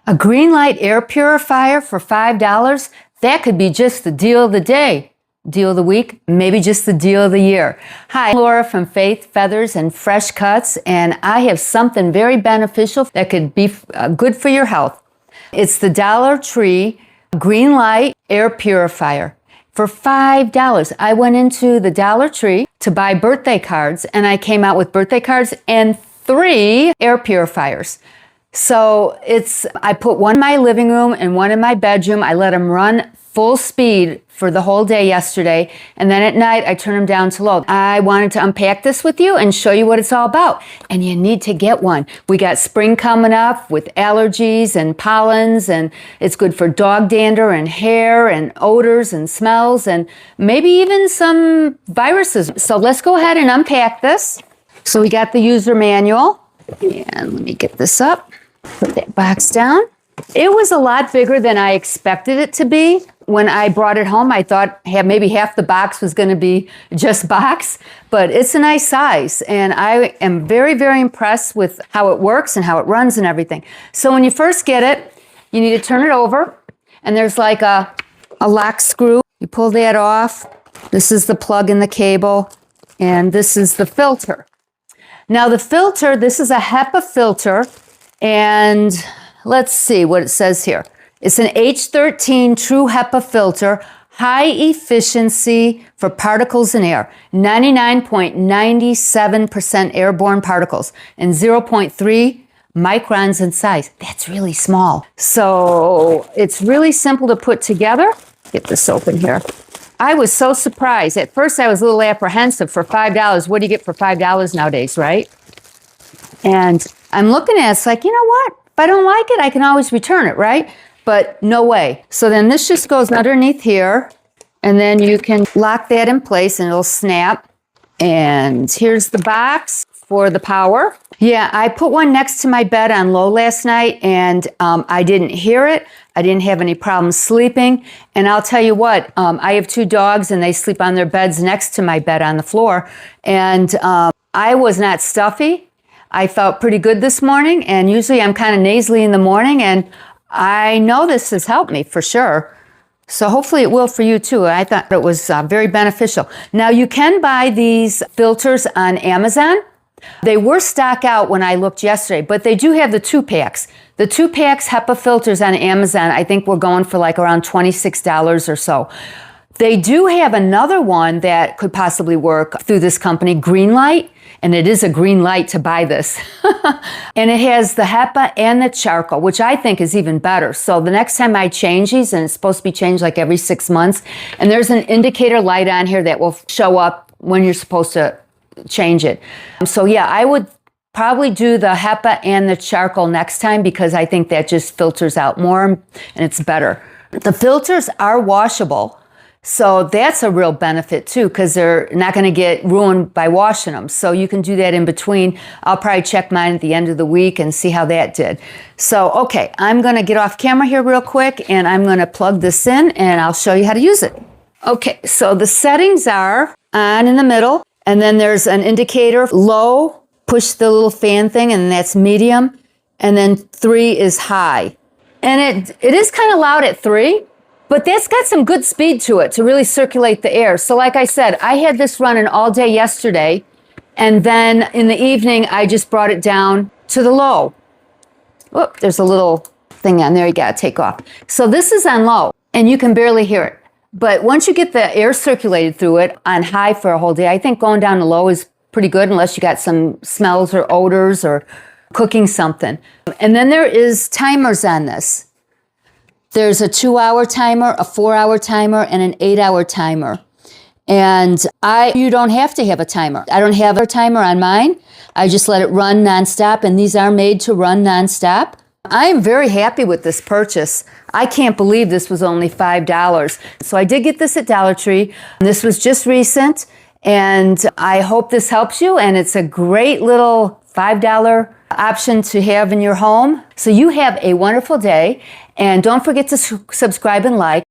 A green light air purifier for $5? That could be just the deal of the day, deal of the week, maybe just the deal of the year. Hi, I'm Laura from Faith, Feathers, and Fresh Cuts, and I have something very beneficial that could be good for your health. It's the Dollar Tree Green Light Air Purifier for $5. I went into the Dollar Tree to buy birthday cards, and I came out with birthday cards and 3 air purifiers. So I put one in my living room and one in my bedroom. I let them run full speed for the whole day yesterday. And then at night, I turn them down to low. I wanted to unpack this with you and show you what it's all about. And you need to get one. We got spring coming up with allergies and pollens, and it's good for dog dander and hair and odors and smells and maybe even some viruses. So let's go ahead and unpack this. So we got the user manual. And let me get this up. Put that box down. It was a lot bigger than I expected it to be. When I brought it home, I thought maybe half the box was going to be just box, but it's a nice size. And I am very, very impressed with how it works and how it runs and everything. So when you first get it, you need to turn it over. And there's like a lock screw. You pull that off. This is the plug in the cable. And this is the filter. Now the filter, this is a HEPA filter, and let's see what it says here. It's an H13 true HEPA filter, high efficiency for particles in air, 99.97% airborne particles, and 0.3 microns in size. That's really small. So it's really simple to put together. Get this open here. I was so surprised. At first, I was a little apprehensive for $5. What do you get for $5 nowadays, right? And I'm looking at it, it's like, you know what? If I don't like it, I can always return it, right? But no way. So then this just goes underneath here, and then you can lock that in place, and it'll snap. And here's the box for the power. Yeah, I put one next to my bed on low last night, and I didn't hear it. I didn't have any problems sleeping. And I'll tell you what, I have 2 dogs, and they sleep on their beds next to my bed on the floor. And I was not stuffy. I felt pretty good this morning, and usually I'm kind of nasally in the morning, and I know this has helped me for sure. So hopefully it will for you too. I thought it was very beneficial. Now you can buy these filters on Amazon. They were stock out when I looked yesterday, but they do have the 2-packs. The 2-packs HEPA filters on Amazon, I think we're going for like around $26 or so. They do have another one that could possibly work through this company, Green Light, and it is a green light to buy this. And it has the HEPA and the charcoal, which I think is even better. So the next time I change these, and it's supposed to be changed like every 6 months, and there's an indicator light on here that will show up when you're supposed to change it. So yeah, I would probably do the HEPA and the charcoal next time because I think that just filters out more and it's better. The filters are washable. So that's a real benefit too, because they're not going to get ruined by washing them. So you can do that in between. I'll probably check mine at the end of the week and see how that did. So, okay, I'm going to get off camera here real quick, and I'm going to plug this in, and I'll show you how to use it. Okay, so the settings are on in the middle, and then there's an indicator, low, push the little fan thing, and that's medium, and then 3 is high. And it is kind of loud at 3. But that's got some good speed to it to really circulate the air. So like I said, I had this running all day yesterday, and then in the evening, I just brought it down to the low. Whoop, there's a little thing on there you gotta take off. So this is on low, and you can barely hear it. But once you get the air circulated through it on high for a whole day, I think going down to low is pretty good unless you got some smells or odors or cooking something. And then there is timers on this. There's a 2-hour timer, a 4-hour timer, and an 8-hour timer. And you don't have to have a timer. I don't have a timer on mine. I just let it run nonstop, and these are made to run nonstop. I am very happy with this purchase. I can't believe this was only $5. So I did get this at Dollar Tree. This was just recent, and I hope this helps you, and it's a great little $5 option to have in your home. So you have a wonderful day, and don't forget to subscribe and like.